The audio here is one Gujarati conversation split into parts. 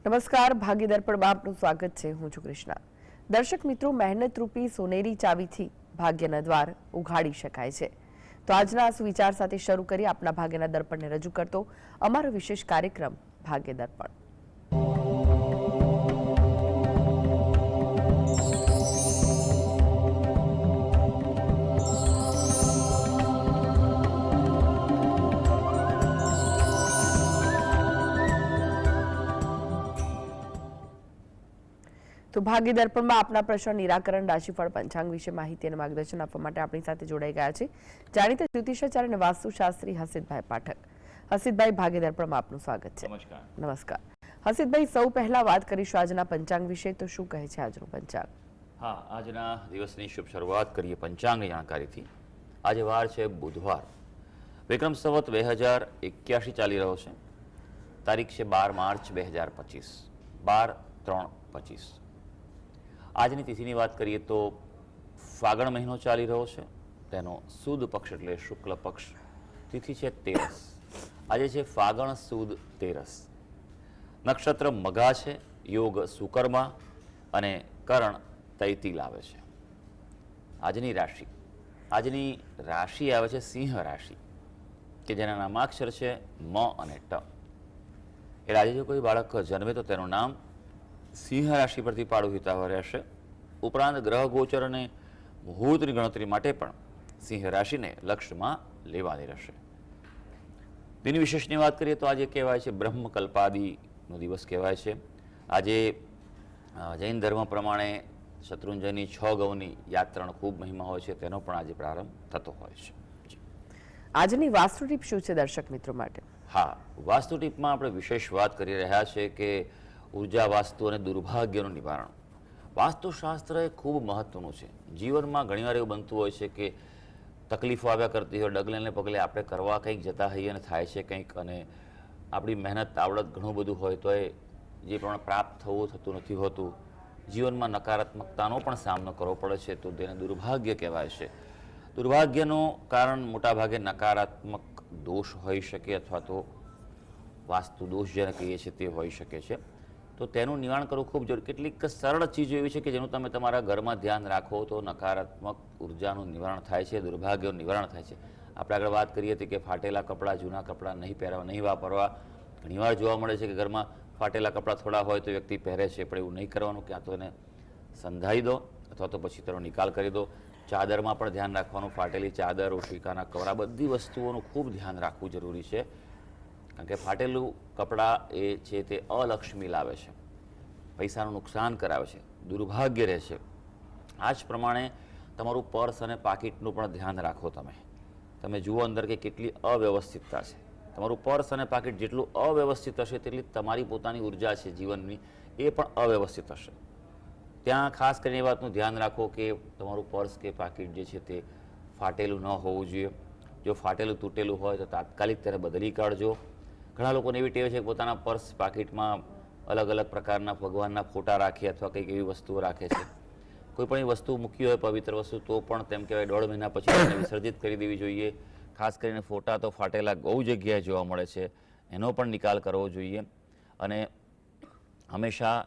નમસ્કાર, ભાગીદાર પર આપનું સ્વાગત છે. હું છું કૃષ્ણા. દર્શક મિત્રો, મહેનત રૂપી સોનેરી ચાવીથી ભાગ્યના દ્વાર ઉઘાડી શકાય છે. તો આજના આ સુવિચાર સાથે શરૂ કરી આપના ભાગ્યના દર્પણને રજૂ કરતો અમારો વિશેષ કાર્યક્રમ ભાગ્ય દર્પણ. તો ભાગ્ય દર્પણમાં આપના પ્રશ્ન નિરાકરણ, રાશિફળ, પંચાંગ વિશે માહિતી અને માર્ગદર્શન આપવા માટે આપણી સાથે જોડાઈ ગયા છે જાણીતા જ્યોતિષાચાર્ય અને વાસ્તુશાસ્ત્રી હસીતભાઈ પાઠક. હસીતભાઈ, ભાગ્ય દર્પણમાં આપનું સ્વાગત છે. નમસ્કાર. નમસ્કાર. હસીતભાઈ, સૌ પહેલા વાત કરીશું આજના પંચાંગ વિશે. તો શું કહે છે આજનું પંચાંગ? હા, આજના દિવસની શુભ શરૂઆત કરીએ પંચાંગની જાણકારીથી. આજે વાર છે બુધવાર, વિક્રમ સંવત 2081 ચાલી રહ્યો છે. તારીખ છે 12 માર્ચ 2025, 12/3/25. આજની તિથિની વાત કરીએ તો ફાગણ મહિનો ચાલી રહ્યો છે, તેનો સુદ પક્ષ એટલે શુક્લ પક્ષ. તિથિ છે તેરસ. આજે છે ફાગણ સુદ તેરસ. નક્ષત્ર મઘા છે, યોગ સુકર્મા અને કરણ તૈતિલ આવે છે. આજની રાશિ આવે છે સિંહ રાશિ, કે જેના નામાક્ષર છે મ અને ટ. એટલે આજે જો કોઈ બાળક જન્મે તો તેનું નામ સિંહ રાશિ પરથી પાડું હિતાવહ રહેશે. ઉપરાંત ગ્રહ ગોચર અને મુહૂર્તની ગણતરી માટે પણ સિંહ રાશિને લક્ષ્યમાં લેવાની રહેશે. દિન વિશેષની વાત કરીએ તો આજે કહેવાય છે બ્રહ્મકલ્પાદિનો દિવસ કહેવાય છે. આજે જૈન ધર્મ પ્રમાણે શત્રુંજયની 6 ગૌની યાત્રાનો ખૂબ મહિમા હોય છે, તેનો પણ આજે પ્રારંભ થતો હોય છે. આજની વાસ્તુ ટીપ શું છે દર્શક મિત્રો માટે? હા, વાસ્તુ ટીપમાં આપણે વિશેષ વાત કરી રહ્યા છે કે ઉર્જા વાસ્તુ અને દુર્ભાગ્યનું નિવારણ. વાસ્તુશાસ્ત્ર એ ખૂબ મહત્વનું છે. જીવનમાં ઘણીવાર એવું બનતું હોય છે કે તકલીફો આવ્યા કરતી હોય, ડગલેને પગલે આપણે કરવા કંઈક જતા હોઈએ અને થાય છે કંઈક, અને આપણી મહેનત આવડત ઘણું બધું હોય તો એ જે પ્રમાણે પ્રાપ્ત થતું નથી હોતું. જીવનમાં નકારાત્મકતાનો પણ સામનો કરવો પડે છે, તો તેને દુર્ભાગ્ય કહેવાય છે. દુર્ભાગ્યનું કારણ મોટાભાગે નકારાત્મક દોષ હોઈ શકે અથવા તો વાસ્તુ દોષ જેને કહીએ છીએ તે હોઈ શકે છે. તો તેનું નિવારણ કરવું ખૂબ જરૂરી. કેટલીક સરળ ચીજો એવી છે કે જેનું તમે તમારા ઘરમાં ધ્યાન રાખો તો નકારાત્મક ઉર્જાનું નિવારણ થાય છે, દુર્ભાગ્યનું નિવારણ થાય છે. આપણે આગળ વાત કરી હતી કે ફાટેલા કપડાં, જૂના કપડાં નહીં પહેરવા, નહીં વાપરવા. ઘણીવાર જોવા મળે છે કે ઘરમાં ફાટેલા કપડાં થોડા હોય તો વ્યક્તિ પહેરે છે, પણ એવું નહીં કરવાનું. ક્યાં તો એને સંધાઈ દો અથવા તો પછી તેનો નિકાલ કરી દો. ચાદરમાં પણ ધ્યાન રાખવાનું. ફાટેલી ચાદર, ઓશિકાના કવર, બધી વસ્તુઓનું ખૂબ ધ્યાન રાખવું જરૂરી છે. કારણ કે ફાટેલું કપડાં એ છે તે અલક્ષ્મી લાવે છે, પૈસાનું નુકસાન કરાવે છે, દુર્ભાગ્ય રહે છે. આ જ પ્રમાણે તમારું પર્સ અને પાકીટનું પણ ધ્યાન રાખો. તમે જુઓ અંદર કે કેટલી અવ્યવસ્થિતતા છે. તમારું પર્સ અને પાકીટ જેટલું અવ્યવસ્થિત હશે તેટલી તમારી પોતાની ઉર્જા છે જીવનની, એ પણ અવ્યવસ્થિત હશે. ત્યાં ખાસ કરીને એ વાતનું ધ્યાન રાખો કે તમારું પર્સ કે પાકીટ જે છે તે ફાટેલું ન હોવું જોઈએ. જો ફાટેલું તૂટેલું હોય તો તાત્કાલિક તેને બદલી કાઢજો. ઘણા લોકોને એવી ટેવ છે કે પોતાના પર્સ પાકીટમાં અલગ અલગ પ્રકારના ભગવાનના ફોટા રાખે અથવા કંઈક એવી વસ્તુઓ રાખે છે. કોઈ પણ એ વસ્તુ મૂકી હોય, પવિત્ર વસ્તુ, તો પણ તેમ કહેવાય 1.5 મહિના પછી તેને વિસર્જિત કરી દેવી જોઈએ. ખાસ કરીને ફોટા તો ફાટેલા બહુ જગ્યાએ જોવા મળે છે, એનો પણ નિકાલ કરવો જોઈએ. અને હંમેશા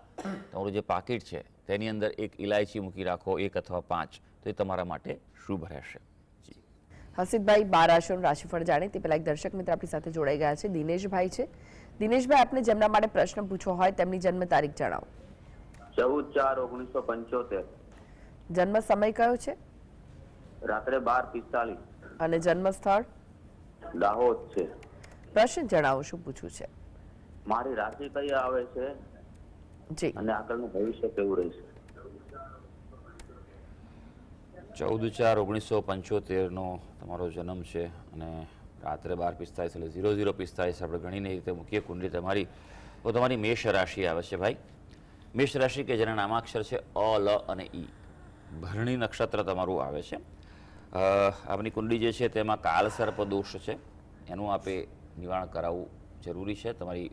તમારું જે પાકીટ છે તેની અંદર એક ઇલાયચી મૂકી રાખો, 1 અથવા 5, તો એ તમારા માટે શુભ રહેશે. હસીતભાઈ, 12 રાશિઓનું રાશિફળ જાણે તે પહેલા એક દર્શક મિત્ર આપણી સાથે જોડાઈ ગયા છે. દિનેશભાઈ છે. દિનેશભાઈ, આપને જેમના માટે પ્રશ્ન પૂછવો હોય તેમની જન્મ તારીખ જણાવો. 14/4/1975. જન્મ સમય કયો છે? રાત્રે 12:45. અને જન્મ સ્થળ? દાહોદ છે. પ્રશ્ન જણાવો, શું પૂછવું છે? મારી રાશિ કઈ આવે છે જી, અને આગળનું ભવિષ્ય કેવું રહેશે? 14/4/1975 તમારો જન્મ છે અને રાત્રે 12:45 એટલે 00:45 આપણે ગણીને રીતે મૂકીએ કુંડલી તમારી, તો તમારી મેષ રાશિ આવે છે. ભાઈ, મેષ રાશિ કે જેના નામાક્ષર છે અ, લ અને ઈ. ભરણી નક્ષત્ર તમારું આવે છે. આપની કુંડલી જે છે તેમાં કાળસર્પ દોષ છે, એનું આપે નિવારણ કરાવવું જરૂરી છે. તમારી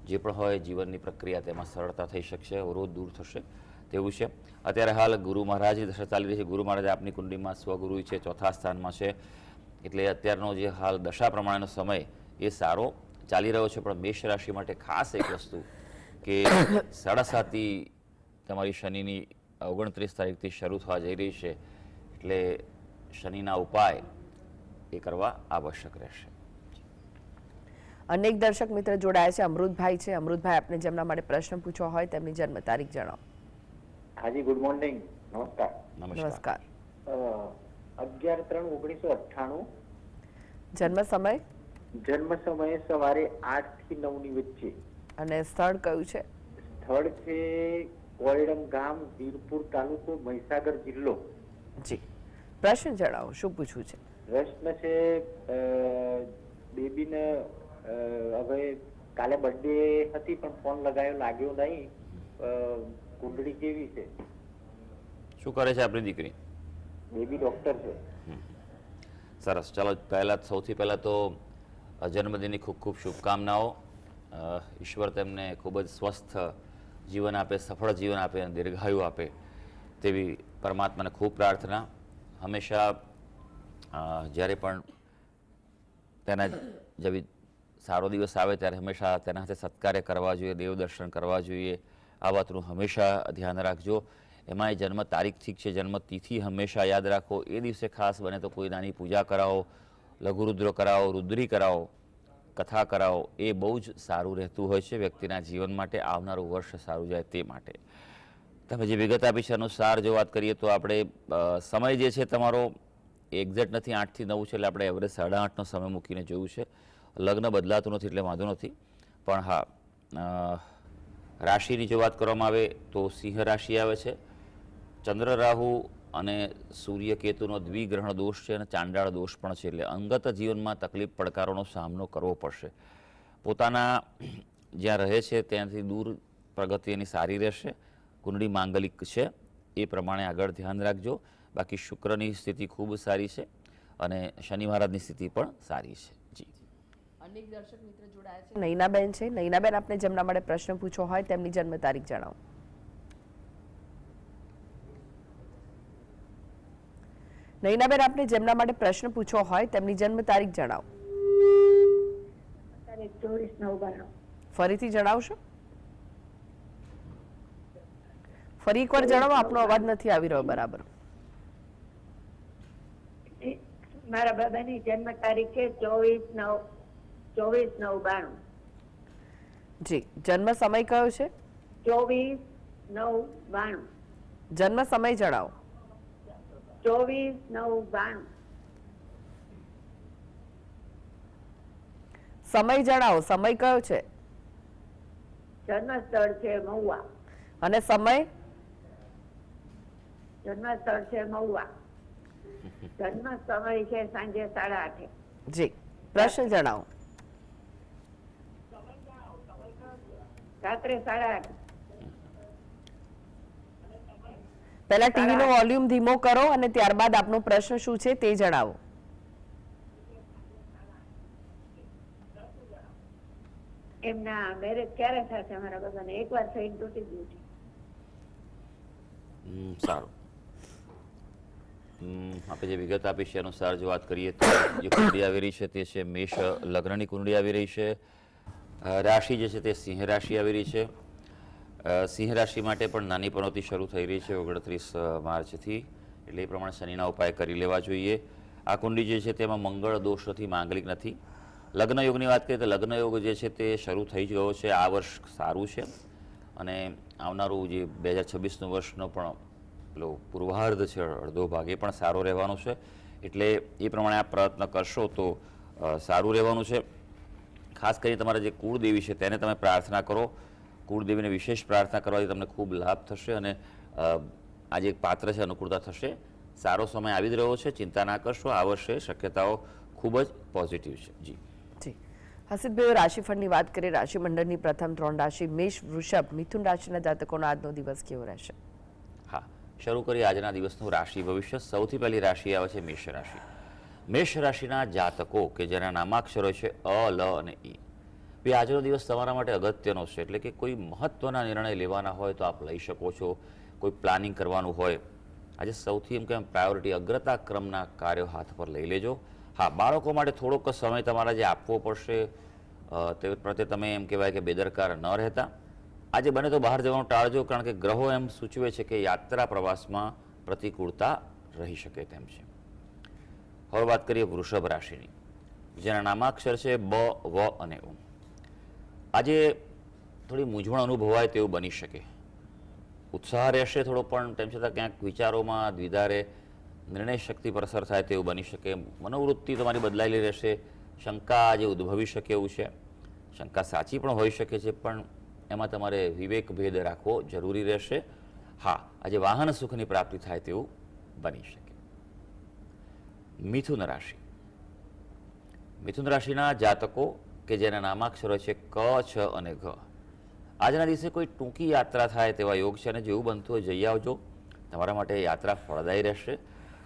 જે પણ હોય જીવનની પ્રક્રિયા તેમાં સરળતા થઈ શકશે, અવરોધ દૂર થશે તેવું છે. અત્યારે હાલ ગુરુ મહારાજની દશા ચાલી રહી છે. ગુરુ મહારાજ આપની કુંડલીમાં સ્વગુરુ છે, ચોથા સ્થાનમાં છે, એટલે અત્યારનો જે હાલ દશા પ્રમાણેનો સમય એ સારો ચાલી રહ્યો છે, પણ મેષ રાશિ માટે ખાસ એક વસ્તુ કે 7.5 તમારી શનિની 29 તારીખથી શરૂ થવા જઈ રહી છે, એટલે શનિના ઉપાય એ કરવા આવશ્યક રહેશે. અનેક દર્શક મિત્ર જોડાયા છે. અમૃતભાઈ છે. અમૃતભાઈ, આપને જેમના માટે પ્રશ્ન પૂછવો હોય તેમની જન્મ તારીખ જણાવો. હાજી, ગુડ મોર્નિંગ. નમસ્કાર. નમસ્કાર. 11/3/1998. જન્મ સમય જન્મ સમયે સવારે 8 થી 9 ની વચ્ચે. અને સ્થળ કયું છે? સ્થળ છે કોયડમ ગામ, વીરપુર તાલુકો, મહીસાગર જિલ્લો. જી, પ્રશ્ન જણાવો, શું પૂછવું છે? પ્રશ્ન છે બેબીને હવે કાલે બર્થડે હતી પણ ફોન લગાવ્યો, લાગ્યો નહીં. કુંડળી કેવી છે? શું કરે છે આપણી દીકરી? બેબી ડોક્ટર છે. સરસ. ચાલો, સૌથી પહેલાં તો જન્મદિનની ખૂબ ખૂબ શુભકામનાઓ. ઈશ્વર તેમને ખૂબ જ સ્વસ્થ જીવન આપે, સફળ જીવન આપે અને દીર્ઘાયુ આપે તેવી પરમાત્માને ખૂબ પ્રાર્થના. હંમેશા જ્યારે પણ તેના જેવી સારો દિવસ આવે ત્યારે હંમેશા તેના હાથે સત્કાર્ય કરવા જોઈએ, દેવ દર્શન કરવા જોઈએ. આ વાતનું હંમેશા ધ્યાન રાખજો. એમાં જન્મ તારીખ ઠીક છે, જન્મ તિથિ હંમેશા યાદ રાખો. એ દિવસે ખાસ બને તો કોઈ નાની પૂજા કરાવો, લઘુરુદ્ર કરાવો, રુદ્રી કરાવો, કથા કરાવો. એ બહુ જ સારું રહેતું હોય છે વ્યક્તિના જીવન માટે, આવનારું વર્ષ સારું જાય તે માટે. તમે જે વિગત આપી છે અનુસાર જો વાત કરીએ તો આપણે સમય જે છે તમારો એક્ઝેક્ટ નથી, 8 થી 9 છે, એટલે આપણે એવરેજ 8:30નો સમય મૂકીને જોયું છે. લગ્ન બદલાતું નથી એટલે વાંધો નથી. પણ હા, રાશિની જો વાત કરવામાં આવે તો સિંહ રાશિ આવે છે. ચંદ્ર રાહુ અને સૂર્ય કેતુનો દ્વિગ્રહણ દોષ છે અને ચાંડાળ દોષ પણ છે, એટલે અંગત જીવનમાં તકલીફ પડકારોનો સામનો કરવો પડશે. પોતાના જ્યાં રહે છે ત્યાંથી દૂર પ્રગતિ એની સારી રહેશે. કુંડળી માંગલિક છે, એ પ્રમાણે આગળ ધ્યાન રાખજો. બાકી શુક્રની સ્થિતિ ખૂબ સારી છે અને શનિ મહારાજની સ્થિતિ પણ સારી છે. જી, અનેક દર્શક મિત્ર જોડાયા છે. નૈનાબેન છે. નૈનાબેન, આપને જેમના માટે પ્રશ્ન પૂછવો હોય તેમની જન્મ તારીખ જણાવો. નૈનાબેન, આપને જેમના માટે પ્રશ્ન પૂછવો હોય તેમની જન્મ તારીખ જણાવો. 24/9/92. ફરીથી જણાવશો? ફરી એકવાર જણાવો, આપનો અવાજ નથી આવી રહ્યો બરાબર. મારા બાબાની જન્મ તારીખ છે 24/9/92. જી, જન્મ સમય કયો છે? 24/9/92. જન્મ સમય જણાવો. 24/9/92. સમય જણાવો, સમય કયો છે? જન્મ સ્થળ છે મહુવા. અને સમય? જન્મ સ્થળ છે મહુવા. જન્મ સમય છે સાંજે 8:30. જી, પ્રશ્ન જણાવો. રાત્રે 8:30. પહેલા ટીવી નો વોલ્યુમ ધીમો કરો અને ત્યારબાદ આપનો પ્રશ્ન શું છે તે જણાવો. એમના મેરેજ ક્યારે થશે મારા બાબાને? એકવાર થઈને તૂટી ગયું છે. સારું. આપણે જે વિગત આપી છે અનુસાર જો વાત કરીએ તો જે કુંડળી આવી રહી છે તે છે મેષ લગ્નની કુંડળી આવી રહી છે. રાશિ જે છે તે સિંહ રાશિ આવી રહી છે. સિંહ રાશિ માટે પણ નાની પનોતી શરૂ થઈ રહી છે 29 માર્ચથી, એટલે એ પ્રમાણે શનિના ઉપાય કરી લેવા જોઈએ. આ કુંડળી જે છે તેમાં મંગળ દોષ નથી, માંગલિક નથી. લગ્ન યોગની વાત કરીએ તો લગ્ન યોગ જે છે તે શરૂ થઈ જ ગયો છે. આ વર્ષ સારું છે અને આવનારું જે 2026નું વર્ષનો પણ પેલો પૂર્વાર્ધ છે, અડધો ભાગ, એ પણ સારો રહેવાનો છે. એટલે એ પ્રમાણે આ પ્રયત્ન કરશો તો સારું રહેવાનું છે. ખાસ કરીને તમારા જે કુળદેવી છે તેને તમે પ્રાર્થના કરો. કુળદેવીને વિશેષ પ્રાર્થના કરવાથી તમને ખૂબ લાભ થશે અને આ જે એક પાત્ર છે અનુકૂળતા થશે. સારો સમય આવી જ રહ્યો છે, ચિંતા ના કરશો. આ વર્ષે શક્યતાઓ ખૂબ જ પોઝિટિવ છે. જી જી, હસીબભાઈ, રાશિફળની વાત કરીએ. રાશિ મંડળની પ્રથમ 3 રાશિ મેષ, વૃષભ, મિથુન રાશિના જાતકોનો આજનો દિવસ કેવો રહેશે? હા, શરૂ કરીએ આજના દિવસનું રાશિ ભવિષ્ય. સૌથી પહેલી રાશિ આવે છે મેષ રાશિ. મેષ રાશિના જાતકો કે જેના નામાક્ષરો છે અ, લ અને ઈ. ભાઈ, આજનો દિવસ તમારા માટે અગત્યનો છે. એટલે કે કોઈ મહત્વના નિર્ણય લેવાના હોય તો આપ લઈ શકો છો. કોઈ પ્લાનિંગ કરવાનું હોય, આજે સૌથી એમ કે પ્રાયોરિટી અગ્રતા ક્રમના કાર્યો હાથ પર લઈ લેજો. હા, બાળકો માટે થોડોક સમય તમારે જે આપવો પડશે, તે પ્રત્યે તમે એમ કહેવાય કે બેદરકાર ન રહેતા. આજે બને તો બહાર જવાનું ટાળજો, કારણ કે ગ્રહો એમ સૂચવે છે કે યાત્રા પ્રવાસમાં પ્રતિકૂળતા રહી શકે તેમ છે. હવે વાત કરીએ વૃષભ રાશિની, જેના નામાક્ષર છે બ, વ અને ઉ. આજે થોડી મૂંઝવણ અનુભવાય તેવું બની શકે. ઉત્સાહ રહેશે થોડો, પણ તેમ છતાં ક્યાંક વિચારોમાં દ્વિધારે નિર્ણય શક્તિ પર અસર થાય તેવું બની શકે. મનોવૃત્તિ તમારી બદલાયેલી રહેશે. શંકા આજે ઉદ્ભવી શકે એવું છે. શંકા સાચી પણ હોઈ શકે છે, પણ એમાં તમારે વિવેક ભેદ રાખવો જરૂરી રહેશે. હા, આજે વાહન સુખની પ્રાપ્તિ થાય તેવું બની શકે. મિથુન રાશિ. મિથુન રાશિના જાતકો કે જેના નામાક્ષરો છે ક, છ અને ઘ. આજના દિવસે કોઈ ટૂંકી યાત્રા થાય તેવા યોગ છે, અને જેવું બનતું હોય જઈ આવજો. તમારા માટે યાત્રા ફળદાયી રહેશે.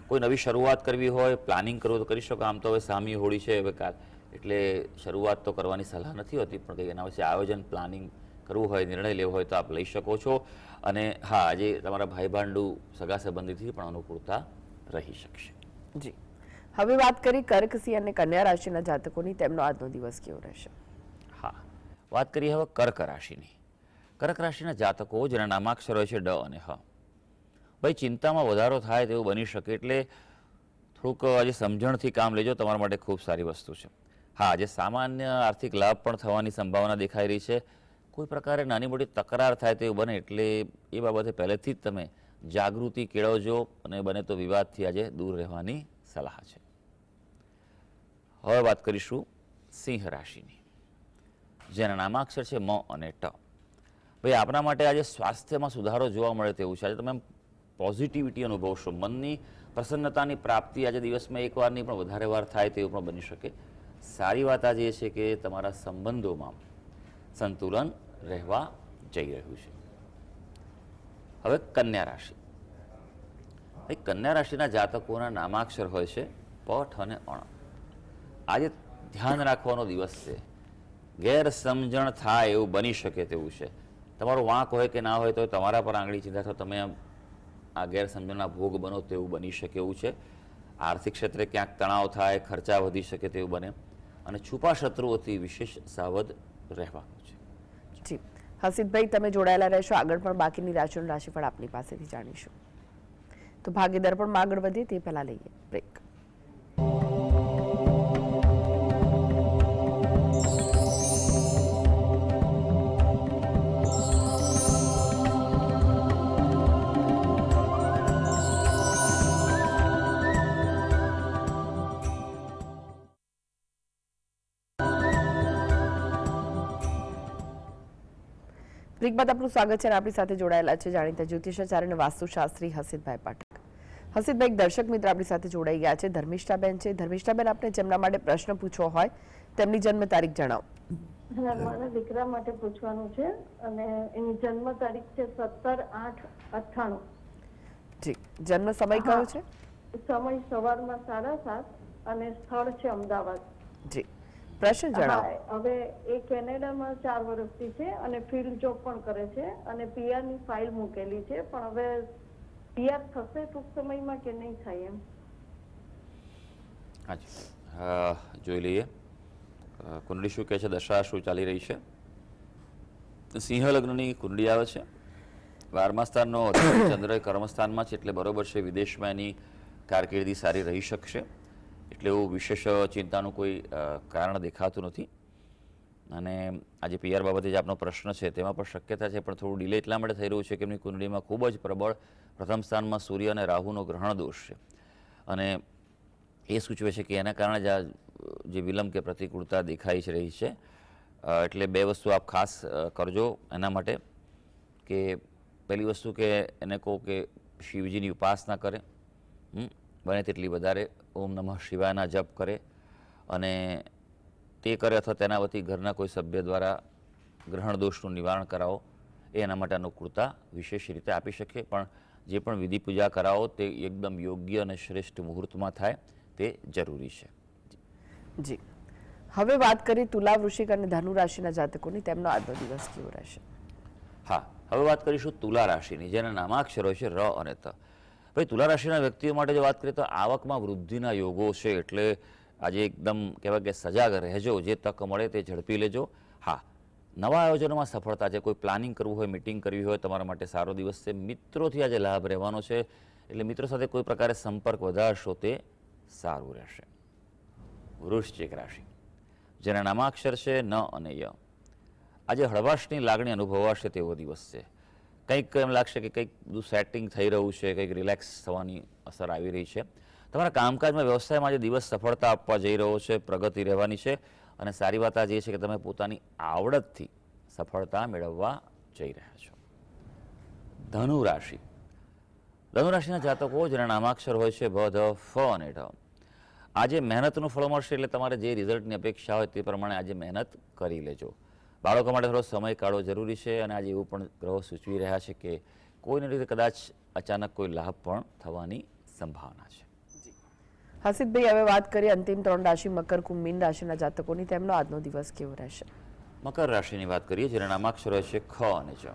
કોઈ નવી શરૂઆત કરવી હોય, પ્લાનિંગ કરવું તો કરી શકો. આમ તો હવે સામી હોળી છે, હવે કાલ, એટલે શરૂઆત તો કરવાની સલાહ નથી હોતી, પણ કંઈ એના વિશે આયોજન પ્લાનિંગ કરવું હોય, નિર્ણય લેવો હોય તો આપ લઈ શકો છો. અને હા, આજે તમારા ભાઈ ભાંડુ સગા સંબંધીથી પણ અનુકૂળતા રહી શકશે. જી, હવે વાત કરી કર્ક, સિંહ અને કન્યા રાશિના જાતકોની, તેમનો આજનો દિવસ કેવો રહેશે? હા, વાત કરીએ હવે કર્ક રાશિની. કર્ક રાશિના જાતકો જેના નામાક્ષરો છે ડ અને હ. ભાઈ, ચિંતામાં વધારો થાય તેવું બની શકે, એટલે થોડુંક આજે સમજણથી કામ લેજો. તમારા માટે ખૂબ સારી વસ્તુ છે. હા, આજે સામાન્ય આર્થિક લાભ પણ થવાની સંભાવના દેખાઈ રહી છે. કોઈ પ્રકારે નાની મોટી તકરાર થાય તેવું બને, એટલે એ બાબતે પહેલેથી જ તમે જાગૃતિ કેળવજો, અને બને તો વિવાદથી આજે દૂર રહેવાની સલાહ છે. હવે વાત કરીશું સિંહ રાશિની, જેના નામાક્ષર છે મ અને ટ. ભાઈ, આપણા માટે આજે સ્વાસ્થ્યમાં સુધારો જોવા મળે તેવું છે. આજે તમે પોઝિટિવિટી અનુભવશો. મનની પ્રસન્નતાની પ્રાપ્તિ આજે દિવસમાં એકવારની પણ વધારે વાર થાય તેવું પણ બની શકે. સારી વાત આજે એ છે કે તમારા સંબંધોમાં સંતુલન રહેવા જઈ રહ્યું છે. હવે કન્યા રાશિ. ભાઈ, કન્યા રાશિના જાતકોના નામાક્ષર હોય છે પઠ અને અણ. આજે ધ્યાન રાખવાનો દિવસ છે. ગેરસમજણ થાય એવું બની શકે તેવું છે. તમારો વાંક હોય કે ના હોય તો તમારા પર આંગળી ચીંધા તો તમે આ ગેરસમજણના ભોગ બનો તેવું બની શકે એવું છે. આર્થિક ક્ષેત્રે ક્યાંક તણાવ થાય, ખર્ચા વધી શકે તેવું બને, અને છુપા શત્રુઓથી વિશેષ સાવધ રહેવાનું છે. જી, હસીદભાઈ, તમે જોડાયેલા રહેશો. આગળ પણ બાકીની રાશિઓનું રાશિફળ આપની પાસેથી જાણીશું. તો ભાગ્ય દર્પણમાં આગળ વધીએ તે પહેલા લઈએ બ્રેક. બ્રેક બાદ આપનું સ્વાગત છે, અને આપણી સાથે જોડાયેલા છે જાણીતા જ્યોતિષાચાર્ય અને વાસ્તુશાસ્ત્રી હસીદભાઈ પાઠક. હસીદભાઈ, એક દર્શક મિત્ર આપણી સાથે જોડાઈ ગયા છે, ધર્મિષ્ઠાબેન છે. ધર્મિષ્ઠાબેન, આપણે જેમના માટે પ્રશ્ન પૂછવો હોય તેમની જન્મ તારીખ જણાવો. મારા દીકરા માટે પૂછવાનું છે, અને એની જન્મ તારીખ છે 17/8/98. જી, જન્મ સમય કયો છે? સમય સવારમાં 7:30 અને સ્થળ છે અમદાવાદ. જી, પ્રશ્ન જણાવો. હા, હવે એ કેનેડામાં 4 વર્ષથી છે અને ફિલ્ડ જોબ પણ કરે છે, અને PR ની ફાઇલ મૂકેલી છે, પણ હવે PR થશે ટૂંક સમયમાં કે નહીં થાય એમ? હાજી, જોઈ લઈએ કુંડળી શું કહે છે, દશા શું ચાલી રહી છે. સિંહ લગ્નની કુંડળી આવે છે. 12મા સ્થાનનો ચંદ્ર કર્મસ્થાનમાં છે, એટલે બરોબર છે. વિદેશમાં એની કારકિર્દી સારી રહી શકશે, એટલે એવું વિશેષ ચિંતાનું કોઈ કારણ દેખાતું નથી. અને આજે PR બાબતે જે આપનો પ્રશ્ન છે તેમાં પણ શક્યતા છે, પણ થોડું ડિલે એટલા માટે થઈ રહ્યું છે કે એમની કુંડળીમાં ખૂબ જ પ્રબળ પ્રથમ સ્થાનમાં સૂર્ય અને રાહુનો ગ્રહણ દોષ છે, અને એ સૂચવે છે કે એના કારણે જ આ જે વિલંબ કે પ્રતિકૂળતા દેખાઈ જ રહી છે. એટલે બે વસ્તુ આપ ખાસ કરજો એના માટે, કે પહેલી વસ્તુ કે એને કહો કે શિવજીની ઉપાસના કરે, બને તેટલી વધારે ઓમ નમઃ શિવાયના જપ કરે, અને તે કરે અથવા તેના વતી ઘરના કોઈ સભ્ય દ્વારા ગ્રહણ દોષનું નિવારણ કરાવો. એ એના માટે અનુકૂળતા વિશેષ રીતે આપી શકે. પણ જે પણ વિધિ પૂજા કરાવો તે એકદમ યોગ્ય અને શ્રેષ્ઠ મુહૂર્તમાં થાય તે જરૂરી છે. જી, હવે વાત કરીએ તુલા, વૃશ્ચિક અને ધનુ રાશિના જાતકોની, તેમનો આજનો દિવસ કેવો રહેશે? હા, હવે વાત કરીશું તુલા રાશિની, જેના નામાક્ષરો છે ર અને ત. ભાઈ, તુલા રાશિના વ્યક્તિઓ માટે જો વાત કરીએ તો આવકમાં વૃદ્ધિના યોગો છે, એટલે આજે એકદમ કહેવાય કે સજાગ રહેજો, જે તક મળે તે ઝડપી લેજો. હા, નવા આયોજનોમાં સફળતા છે. કોઈ પ્લાનિંગ કરવું હોય, મિટિંગ કરવી હોય, તમારા માટે સારો દિવસ છે. મિત્રોથી આજે લાભ રહેવાનો છે, એટલે મિત્રો સાથે કોઈ પ્રકારે સંપર્ક વધારશો તે સારું રહેશે. વૃશ્ચિક રાશિ, જેના નામાક્ષર છે ન અને ય. આજે હળવાશની લાગણી અનુભવાશે તેવો દિવસ છે. કંઈક એમ લાગશે કે કંઈક બધું સેટિંગ થઈ રહ્યું છે, કંઈક રિલેક્સ થવાની અસર આવી રહી છે. તમારા કામકાજમાં, વ્યવસાયમાં આજે દિવસ સફળતા આપવા જઈ રહ્યો છે, પ્રગતિ રહેવાની છે. અને સારી વાત આ જે છે કે તમે પોતાની આવડતથી સફળતા મેળવવા જઈ રહ્યા છો. ધનુ રાશિ, ધનુ રાશિના જાતકો જેના નામાક્ષર હોય છે ભ, ધ, ફ અને ઢ. આજે મહેનતનું ફળ મળશે, એટલે તમારે જે રિઝલ્ટની અપેક્ષા હોય તે પ્રમાણે આજે મહેનત કરી લેજો. બાળકો માટે થોડો સમય કાઢવો જરૂરી છે, અને આજે એવું પણ ગ્રહો સૂચવી રહ્યા છે કે કોઈને રીતે કદાચ અચાનક કોઈ લાભ પણ થવાની સંભાવના છે. હસીતભાઈ, હવે વાત કરીએ અંતિમ 3 રાશિ મકર, કુંભ, મીન રાશિના જાતકોની. તેમનો આજનો દિવસ કેવો રહેશે? મકર રાશિની વાત કરીએ, જેના નામાક્ષર હોય છે ખ અને જ.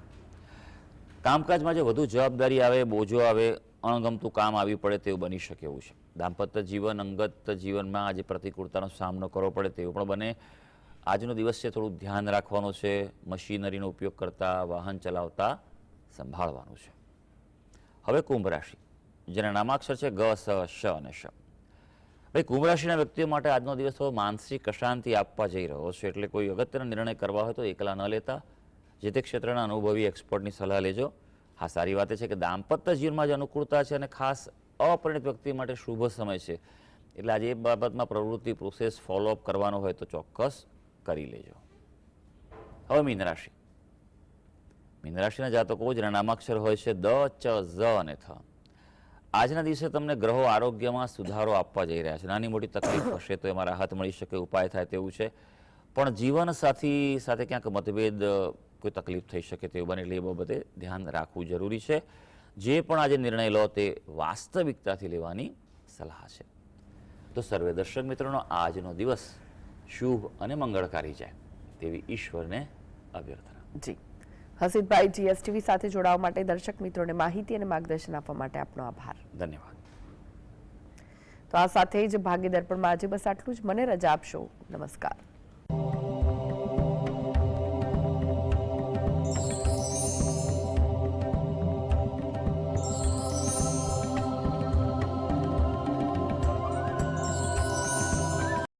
કામકાજમાં જે વધુ જવાબદારી આવે, બોજો આવે, અણગમતું કામ આવી પડે તેવું બની શકે એવું છે. દાંપત્ય જીવન, અંગત જીવનમાં આજે પ્રતિકૂળતાનો સામનો કરવો પડે તેવું પણ બને. આજનો દિવસ છે થોડું ધ્યાન રાખવાનું છે. મશીનરીનો ઉપયોગ કરતા, વાહન ચલાવતા સંભાળવાનું છે. હવે કુંભ રાશિ, જેના નામાક્ષર છે ગ, સ, શ અને શ. ભાઈ, કુંભ રાશિના વ્યક્તિઓ માટે આજનો દિવસ થોડો માનસિક અશાંતિ આપવા જઈ રહ્યો છે, એટલે કોઈ અગત્યના નિર્ણય કરવા હોય તો એકલા ન લેતા જે તે ક્ષેત્રના અનુભવી એક્સપર્ટની સલાહ લેજો. હા, સારી વાત એ છે કે દાંપત્ય જીવનમાં જે અનુકૂળતા છે અને ખાસ અપરિણિત વ્યક્તિ માટે શુભ સમય છે, એટલે આજે એ બાબતમાં પ્રવૃત્તિ, પ્રોસેસ ફોલોઅપ કરવાનો હોય તો ચોક્કસ કરી લેજો. હવે મીન રાશિ, મીન રાશિના જાતકો જેના નામાક્ષર હોય છે દ, ચ, ઝ અને થ. આજના દિવસે તમને ગ્રહો આરોગ્યમાં સુધારો આપવા જઈ રહ્યા છે. નાની મોટી તકલીફ હશે તો એમાં રાહત મળી શકે, ઉપાય થાય તેવું છે. પણ જીવન સાથી સાથે ક્યાંક મતભેદ, કોઈ તકલીફ થઈ શકે તેવું બને, એટલે એ બાબતે ધ્યાન રાખવું જરૂરી છે. જે પણ આજે નિર્ણય લો તે વાસ્તવિકતાથી લેવાની સલાહ છે. તો સર્વે દર્શક મિત્રોનો આજનો દિવસ શુભ અને મંગળકારી જાય તેવી ઈશ્વરને અભ્યર્થના. જી હસીતભાઈ, જીએસટીવી સાથે જોડાવા માટે દર્શક મિત્રોને માહિતી અને માર્ગદર્શન આપવા માટે આપનો આભાર. ધન્યવાદ. તો આ સાથે જ ભાગ્ય દર્પણમાં આજે બસ આટલું જ. મને રજા આપશો. નમસ્કાર.